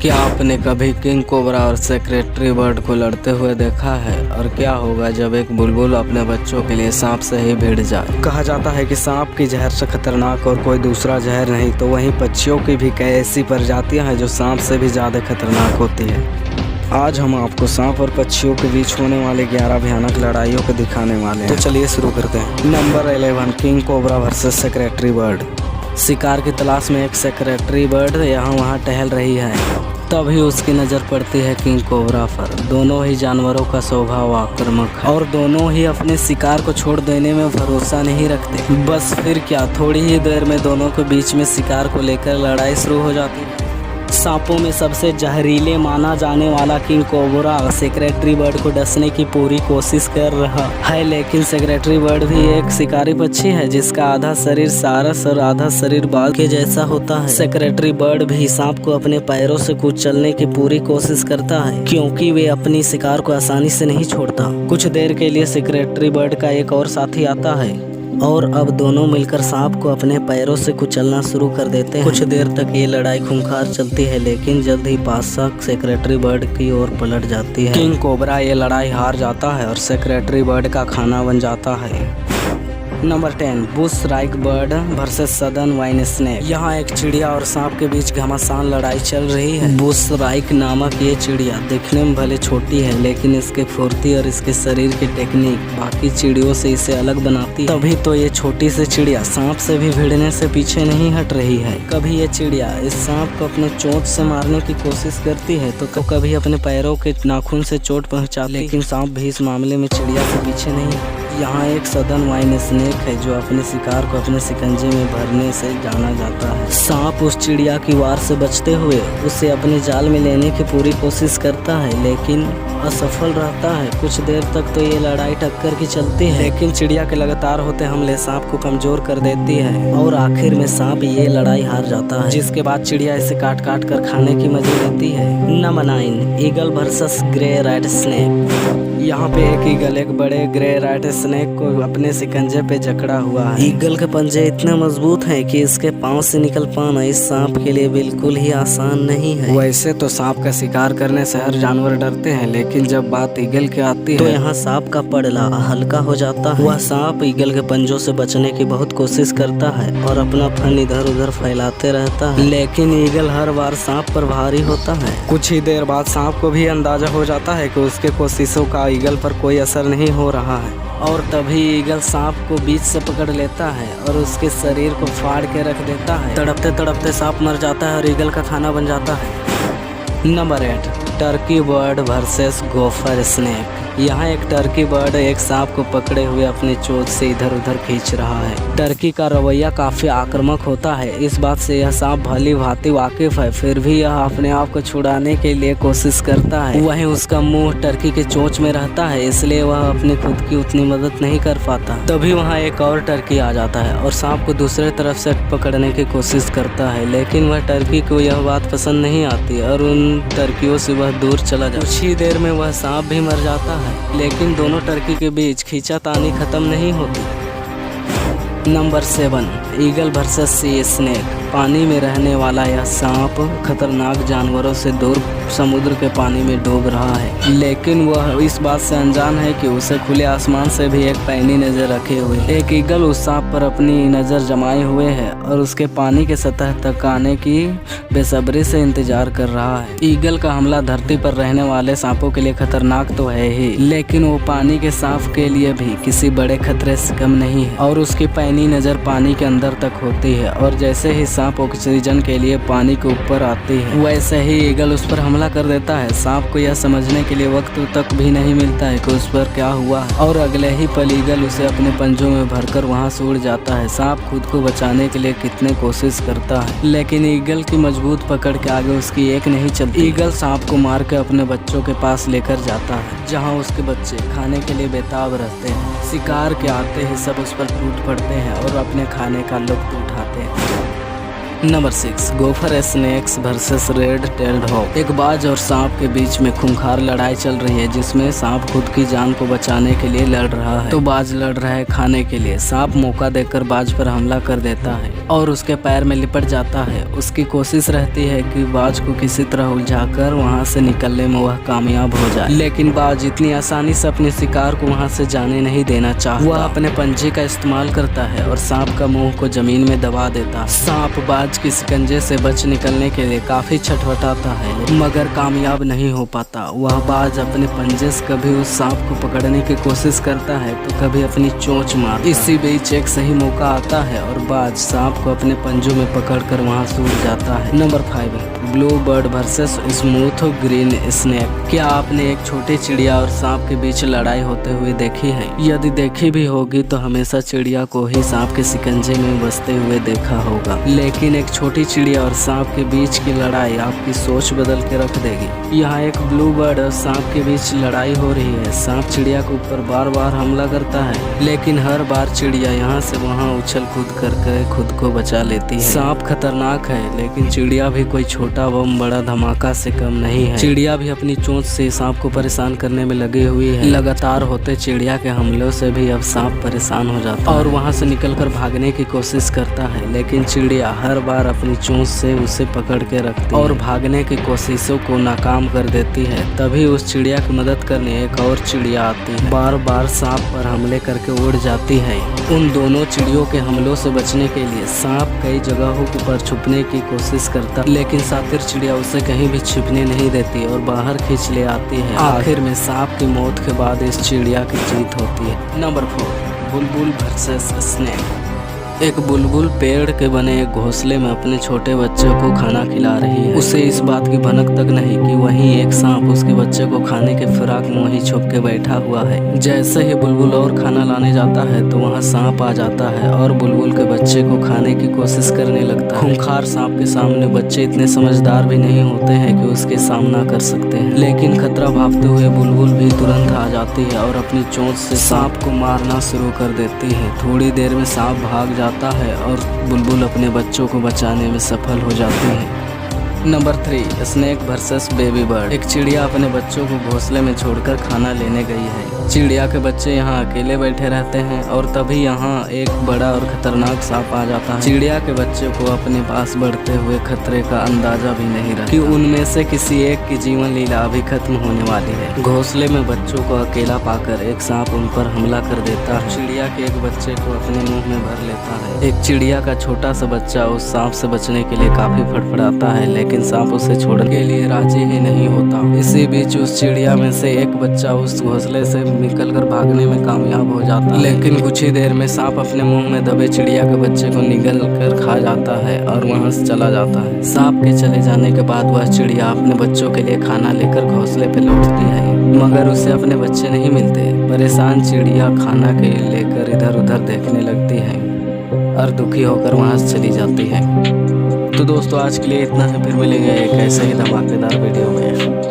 क्या आपने कभी किंग कोबरा और सेक्रेटरी बर्ड को लड़ते हुए देखा है? और क्या होगा जब एक बुलबुल अपने बच्चों के लिए सांप से ही भिड़ जाए? कहा जाता है कि सांप की जहर से खतरनाक और कोई दूसरा जहर नहीं, तो वहीं पक्षियों की भी कई ऐसी प्रजातियां हैं जो सांप से भी ज़्यादा खतरनाक होती है। आज हम आपको सांप और पक्षियों के बीच होने वाले 11 भयानक लड़ाइयों को दिखाने वाले हैं। तो चलिए शुरू करते हैं। Number 11, king cobra versus secretary bird. शिकार की तलाश में एक सेक्रेटरी बर्ड यहाँ वहाँ टहल रही है, तभी उसकी नज़र पड़ती है किंग कोबरा पर। दोनों ही जानवरों का स्वभाव आक्रामक है और दोनों ही अपने शिकार को छोड़ देने में भरोसा नहीं रखते। बस फिर क्या, थोड़ी ही देर में दोनों के बीच में शिकार को लेकर लड़ाई शुरू हो जाती है। सांपों में सबसे जहरीले माना जाने वाला किंग कोबरा सेक्रेटरी बर्ड को डसने की पूरी कोशिश कर रहा है, लेकिन सेक्रेटरी बर्ड भी एक शिकारी पक्षी है जिसका आधा शरीर सारस और आधा शरीर बाल के जैसा होता है। सेक्रेटरी बर्ड भी सांप को अपने पैरों से कुचलने की पूरी कोशिश करता है, क्योंकि वे अपनी शिकार को आसानी से नहीं छोड़ता। कुछ देर के लिए सेक्रेटरी बर्ड का एक और साथी आता है और अब दोनों मिलकर सांप को अपने पैरों से कुचलना शुरू कर देते हैं। कुछ देर तक ये लड़ाई खूंखार चलती है, लेकिन जल्द ही पासा सेक्रेटरी बर्ड की ओर पलट जाती है। किंग कोबरा ये लड़ाई हार जाता है और सेक्रेटरी बर्ड का खाना बन जाता है। Number 10, bush shrike bird versus southern vine snake. यहाँ एक चिड़िया और सांप के बीच घमासान लड़ाई चल रही है। बुश राइक नामक ये चिड़िया दिखने में भले छोटी है, लेकिन इसके फुर्ती और इसके शरीर की टेक्निक बाकी चिड़ियों से इसे अलग बनाती है। तभी तो ये छोटी सी चिड़िया सांप से भी भिड़ने से पीछे नहीं हट रही है। कभी ये चिड़िया इस सांप को अपने चोंच से मारने की कोशिश करती है तो कभी अपने पैरों के नाखून से चोट पहुँचाती, लेकिन सांप भी इस मामले में चिड़िया से पीछे नहीं है। यहाँ एक सदर्न वाइन स्नेक है जो अपने शिकार को अपने शिकंजे में भरने से जाना जाता है। सांप उस चिड़िया की वार से बचते हुए उसे अपने जाल में लेने की पूरी कोशिश करता है, लेकिन असफल रहता है। कुछ देर तक तो ये लड़ाई टक्कर की चलती है, लेकिन चिड़िया के लगातार होते हमले सांप को कमजोर कर देती है और आखिर में सांप ये लड़ाई हार जाता है, जिसके बाद चिड़िया इसे काट काट कर खाने की मजे लेती है। Number 9, eagle versus grey red snake. यहाँ पे एक ईगल एक बड़े ग्रे रेड स्नेक को अपने शिकंजे पे जकड़ा हुआ है। ईगल के पंजे इतने मजबूत हैं कि इसके पांव से निकल पाना इस सांप के लिए बिल्कुल ही आसान नहीं है। वैसे तो सांप का शिकार करने से हर जानवर डरते हैं, लेकिन जब बात ईगल की आती है तो यहाँ सांप का पड़ला हल्का हो जाता है। वह सांप ईगल के पंजों से बचने की बहुत कोशिश करता है और अपना फन इधर उधर फैलाते रहता है, लेकिन ईगल हर बार सांप पर भारी होता है। कुछ ही देर बाद सांप को भी अंदाजा हो जाता है कि उसके कोशिशों का ईगल पर कोई असर नहीं हो रहा है, और तभी ईगल सांप को बीच से पकड़ लेता है और उसके शरीर को फाड़ के रख देता है। तड़पते तड़पते सांप मर जाता है और ईगल का खाना बन जाता है। Number 8, turkey bird versus gopher snake. यहाँ एक टर्की बर्ड एक सांप को पकड़े हुए अपने चोंच से इधर उधर खींच रहा है। टर्की का रवैया काफी आक्रामक होता है, इस बात से यह सांप भली भांति वाकिफ है, फिर भी यह अपने आप को छुड़ाने के लिए कोशिश करता है। वहीं उसका मुंह टर्की के चोंच में रहता है, इसलिए वह अपनी खुद की उतनी मदद नहीं कर पाता। तभी वहाँ एक और टर्की आ जाता है और सांप को दूसरे तरफ से पकड़ने की कोशिश करता है, लेकिन वह टर्की को यह बात पसंद नहीं आती और उन टर्कियों से वह दूर चला जाता है। कुछ ही देर में वह सांप भी मर जाता है, लेकिन दोनों टर्की के बीच खींचातानी खत्म नहीं होती। नंबर 7, ईगल वर्सेस सी स्नेक। पानी में रहने वाला यह सांप खतरनाक जानवरों से दूर समुद्र के पानी में डूब रहा है, लेकिन वह इस बात से अनजान है कि उसे खुले आसमान से भी एक पैनी नजर रखे हुए। एक ईगल उस सांप पर अपनी नजर जमाए हुए है और उसके पानी के सतह तक आने की बेसब्री से इंतजार कर रहा है। ईगल का हमला धरती पर रहने वाले सांपों के लिए खतरनाक तो है ही, लेकिन वो पानी के सांप के लिए भी किसी बड़े खतरे से कम नहीं है और उसकी पैनी नजर पानी के अंदर तक होती है, और जैसे ही सांप ऑक्सीजन के लिए पानी के ऊपर आती है वैसे ही ईगल उस पर हमला कर देता है। सांप को यह समझने के लिए वक्त तक भी नहीं मिलता है कि उस पर क्या हुआ है, और अगले ही पल ईगल उसे अपने पंजों में भरकर वहां से उड़ जाता है। सांप खुद को बचाने के लिए कितने कोशिश करता है, लेकिन ईगल की मजबूत पकड़ के आगे उसकी एक नहीं चलती। ईगल सांप को मार के अपने बच्चों के पास लेकर जाता है, जहाँ उसके बच्चे खाने के लिए बेताब रहते हैं। शिकार के आते ही सब उस पर टूट पड़ते हैं और अपने खाने का लुत्फ उठाते हैं। Number 6 gopher snakes versus red tailed hawk. एक बाज और सांप के बीच में खूंखार लड़ाई चल रही है, जिसमें सांप खुद की जान को बचाने के लिए लड़ रहा है तो बाज लड़ रहा है खाने के लिए। सांप मौका देकर बाज पर हमला कर देता है और उसके पैर में लिपट जाता है। उसकी कोशिश रहती है कि बाज को किसी तरह उलझाकर वहां से निकलने में वह कामयाब हो जाए, लेकिन बाज इतनी आसानी से अपने शिकार को वहां से जाने नहीं देना चाहता। वह अपने पंजे का इस्तेमाल करता है और सांप का मुंह को जमीन में दबा देता। सांप बाज के शिकंजे से बच निकलने के लिए काफी छटपटाता है, मगर कामयाब नहीं हो पाता। वह बाज अपने पंजे से कभी उस सांप को पकड़ने की कोशिश करता है तो कभी अपनी चोंच मारता। इसी बीच एक सही मौका आता है और बाज सांप को अपने पंजों में पकड़कर वहां से उड़ जाता है। Number 5 blue bird versus smooth green snake. क्या आपने एक छोटी चिड़िया और सांप के बीच लड़ाई होते हुए देखी है? यदि देखी भी होगी तो हमेशा चिड़िया को ही सांप के शिकंजे में बसते हुए देखा होगा, लेकिन एक छोटी चिड़िया और सांप के बीच की लड़ाई आपकी सोच बदल के रख देगी। यहाँ एक ब्लू बर्ड और सांप के बीच लड़ाई हो रही है। सांप चिड़िया के ऊपर बार बार हमला करता है, लेकिन हर बार चिड़िया यहाँ से वहाँ उछल कूद करके खुद को बचा लेती है। सांप खतरनाक है, लेकिन चिड़िया भी कोई छोटा बम बड़ा धमाका से कम नहीं है। चिड़िया भी अपनी चोंच से सांप को परेशान करने में लगी हुई है। लगातार होते चिड़िया के हमलों से भी अब सांप परेशान हो जाता है और वहाँ से निकलकर भागने की कोशिश करता है, लेकिन चिड़िया हर बार अपनी चोंच से उसे पकड़ के रखती है और भागने की कोशिशों को नाकाम कर देती है। तभी उस चिड़िया की मदद करने एक और चिड़िया आती है, बार बार सांप पर हमले करके उड़ जाती है। उन दोनों चिड़ियों के हमलों से बचने के लिए सांप कई जगहों पर छुपने की कोशिश करता, लेकिन सातिर चिड़िया उसे कहीं भी छिपने नहीं देती और बाहर खींच ले आती है। आखिर में सांप की मौत के बाद इस चिड़िया की जीत होती है। नंबर 4 बुलबुल वर्सेस स्नेक। एक बुलबुल पेड़ के बने एक घोंसले में अपने छोटे बच्चे को खाना खिला रही है। उसे इस बात की भनक तक नहीं कि वहीं एक सांप उसके बच्चे को खाने के फिराक में वहीं छुप के बैठा हुआ है। जैसे ही बुलबुल और खाना लाने जाता है तो वहाँ सांप आ जाता है और बुलबुल के बच्चे को खाने की कोशिश करने लगता है। खूंखार सांप के सामने बच्चे इतने समझदार भी नहीं होते हैं कि उसके सामना कर सकते हैं, लेकिन खतरा भागते हुए बुलबुल भी तुरंत आ जाती है और अपनी चोंच से सांप को मारना शुरू कर देती है। थोड़ी देर में सांप भाग जाता है और बुलबुल अपने बच्चों को बचाने में सफल हो जाती है। Number 3 snake versus baby bird. एक चिड़िया अपने बच्चों को घोंसले में छोड़कर खाना लेने गई है। चिड़िया के बच्चे यहाँ अकेले बैठे रहते हैं और तभी यहाँ एक बड़ा और खतरनाक सांप आ जाता है। चिड़िया के बच्चे को अपने पास बढ़ते हुए खतरे का अंदाजा भी नहीं रहा कि उनमें से किसी एक की जीवन लीला अभी खत्म होने वाली है। घोंसले में बच्चों को अकेला पाकर एक सांप उन पर हमला कर देता है। चिड़िया के एक बच्चे को अपने मुंह में भर लेता है। एक चिड़िया का छोटा सा बच्चा उस सांप से बचने के लिए काफी फड़फड़ाता है, लेकिन सांप उसे छोड़ने के लिए राजी ही नहीं होता। इसी बीच उस चिड़िया में से एक बच्चा उस घोंसले से निकलकर भागने में कामयाब हो जाता है, लेकिन कुछ ही देर में सांप अपने मुंह में दबे चिड़िया के बच्चे को निगल कर खा जाता है और वहां से चला जाता है। सांप के चले जाने के बाद वह चिड़िया अपने बच्चों के लिए खाना लेकर घोंसले पे लौटती है, मगर उसे अपने बच्चे नहीं मिलते। परेशान चिड़िया खाना के लेकर इधर उधर देखने लगती है और दुखी होकर वहां से चली जाती है। तो दोस्तों आज के लिए इतना है, फिर मिलेंगे एक ऐसे ही धमाकेदार वीडियो में।